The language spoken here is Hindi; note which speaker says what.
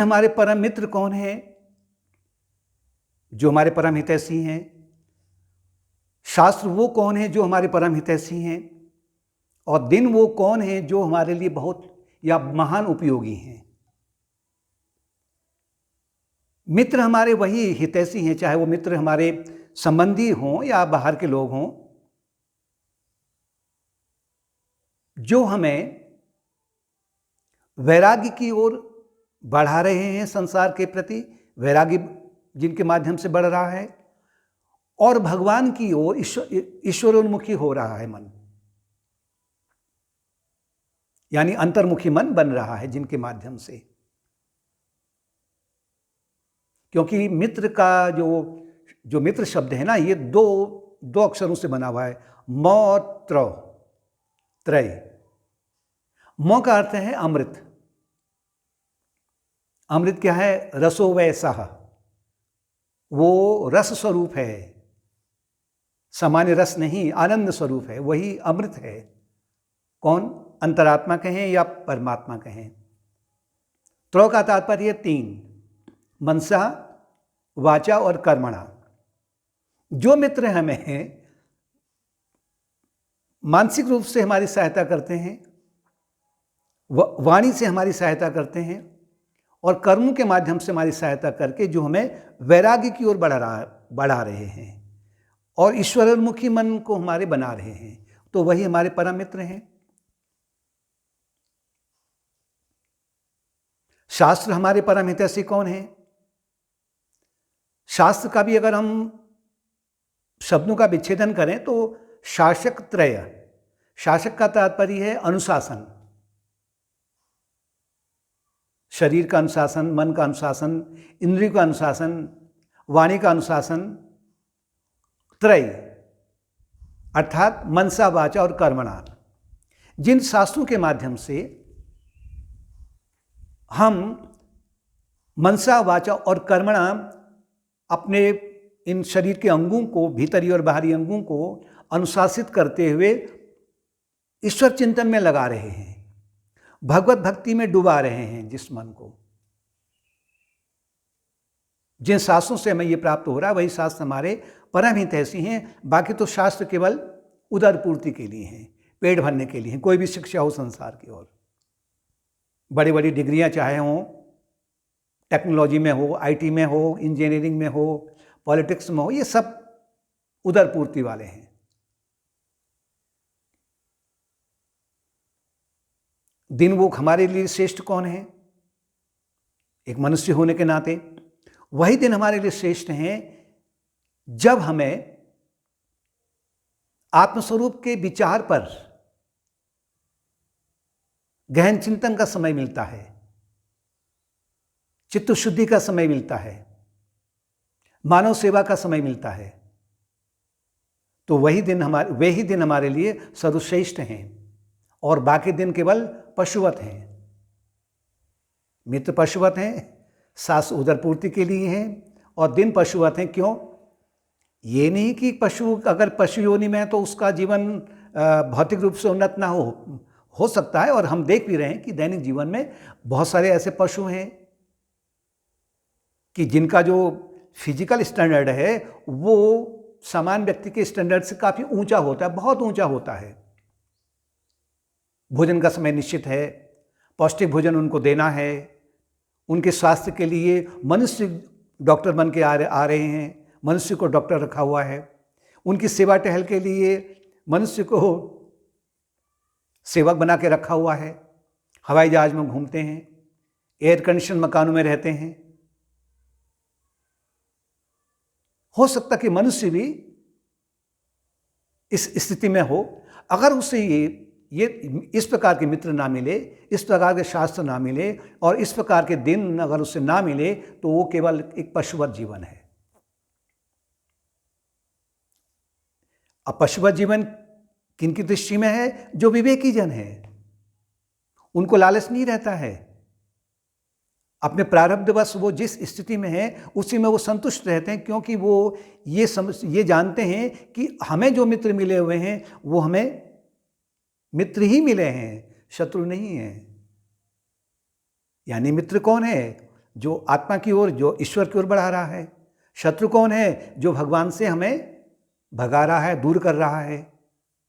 Speaker 1: हमारे परम मित्र कौन है? जो हमारे परम हितैषी हैं। शास्त्र वो कौन है जो हमारे परम हितैषी हैं? और दिन वो कौन है जो हमारे लिए बहुत या महान उपयोगी हैं? मित्र हमारे वही हितैषी हैं, चाहे वो मित्र हमारे संबंधी हों या बाहर के लोग हों, जो हमें वैराग्य की ओर बढ़ा रहे हैं, संसार के प्रति वैराग्य जिनके माध्यम से बढ़ रहा है, और भगवान की ओर ईश्वरोन्मुखी हो रहा है मन, यानी अंतर्मुखी मन बन रहा है जिनके माध्यम से। क्योंकि मित्र का जो मित्र शब्द है ना, ये दो अक्षरों से बना हुआ है, म और त्रय। म का अर्थ है अमृत। अमृत क्या है? रसो वैसा, वो रस स्वरूप है, सामान्य रस नहीं, आनंद स्वरूप है, वही अमृत है। कौन? अंतरात्मा कहें या परमात्मा कहें। त्रय का तात्पर्य 3, मनसा, वाचा और कर्मणा। जो मित्र हमें मानसिक रूप से हमारी सहायता करते हैं, वाणी से हमारी सहायता करते हैं, और कर्मों के माध्यम से हमारी सहायता करके जो हमें वैराग्य की ओर बढ़ा रहे हैं और ईश्वरोन्मुखी मन को हमारे बना रहे हैं, तो वही हमारे परम मित्र हैं। शास्त्र हमारे परम हितैषी कौन है? शास्त्र का भी अगर हम शब्दों का विच्छेदन करें तो शासक त्रय। शासक का तात्पर्य है अनुशासन, शरीर का अनुशासन, मन का अनुशासन, इंद्रियों का अनुशासन, वाणी का अनुशासन। त्रय अर्थात मनसा, वाचा और कर्मणा। जिन शास्त्रों के माध्यम से हम मनसा, वाचा और कर्मणा अपने इन शरीर के अंगों को, भीतरी और बाहरी अंगों को अनुशासित करते हुए ईश्वर चिंतन में लगा रहे हैं, भगवत भक्ति में डुबा रहे हैं जिस मन को, जिन शास्त्रों से हमें ये प्राप्त हो रहा है वही शास्त्र हमारे परम हितैषी हैं। बाकी तो शास्त्र केवल उदर पूर्ति के लिए हैं, पेट भरने के लिए हैं। कोई भी शिक्षा हो संसार की ओर, बड़ी बड़ी डिग्रियां चाहे हों, टेक्नोलॉजी में हो, आईटी में हो, इंजीनियरिंग में हो, पॉलिटिक्स में हो, ये सब उदर पूर्ति वाले हैं। दिन वो हमारे लिए श्रेष्ठ कौन है? एक मनुष्य होने के नाते वही दिन हमारे लिए श्रेष्ठ हैं जब हमें आत्मस्वरूप के विचार पर गहन चिंतन का समय मिलता है, चित्त शुद्धि का समय मिलता है, मानव सेवा का समय मिलता है। तो वही दिन हमारे लिए सर्वश्रेष्ठ हैं, और बाकी दिन केवल पशुवत हैं। मित्र पशुवत हैं, शास्त्र उदर पूर्ति के लिए हैं, और दिन पशुवत हैं। क्यों? ये नहीं कि पशु अगर पशु योनि में है तो उसका जीवन भौतिक रूप से उन्नत ना हो सकता है, और हम देख भी रहे हैं कि दैनिक जीवन में बहुत सारे ऐसे पशु हैं कि जिनका जो फिजिकल स्टैंडर्ड है वो सामान्य व्यक्ति के स्टैंडर्ड से काफ़ी ऊंचा होता है, बहुत ऊंचा होता है। भोजन का समय निश्चित है, पौष्टिक भोजन उनको देना है, उनके स्वास्थ्य के लिए मनुष्य डॉक्टर बन के आ रहे हैं, मनुष्य को डॉक्टर रखा हुआ है, उनकी सेवा टहल के लिए मनुष्य को सेवक बना के रखा हुआ है, हवाई जहाज में घूमते हैं, एयर कंडीशन मकानों में रहते हैं। हो सकता कि मनुष्य भी इस स्थिति में हो, अगर उसे ये इस प्रकार के मित्र ना मिले, इस प्रकार के शास्त्र ना मिले, और इस प्रकार के दिन अगर उसे ना मिले, तो वो केवल एक पशुवत जीवन है। अब पशुवत जीवन किनकी दृष्टि में है? जो विवेकी जन है, उनको लालच नहीं रहता है, अपने प्रारब्धवश वो जिस स्थिति में है उसी में वो संतुष्ट रहते हैं, क्योंकि वो ये जानते हैं कि हमें जो मित्र मिले हुए हैं वो हमें मित्र ही मिले हैं, शत्रु नहीं है। यानी मित्र कौन है? जो आत्मा की ओर, जो ईश्वर की ओर बढ़ा रहा है। शत्रु कौन है? जो भगवान से हमें भगा रहा है, दूर कर रहा है।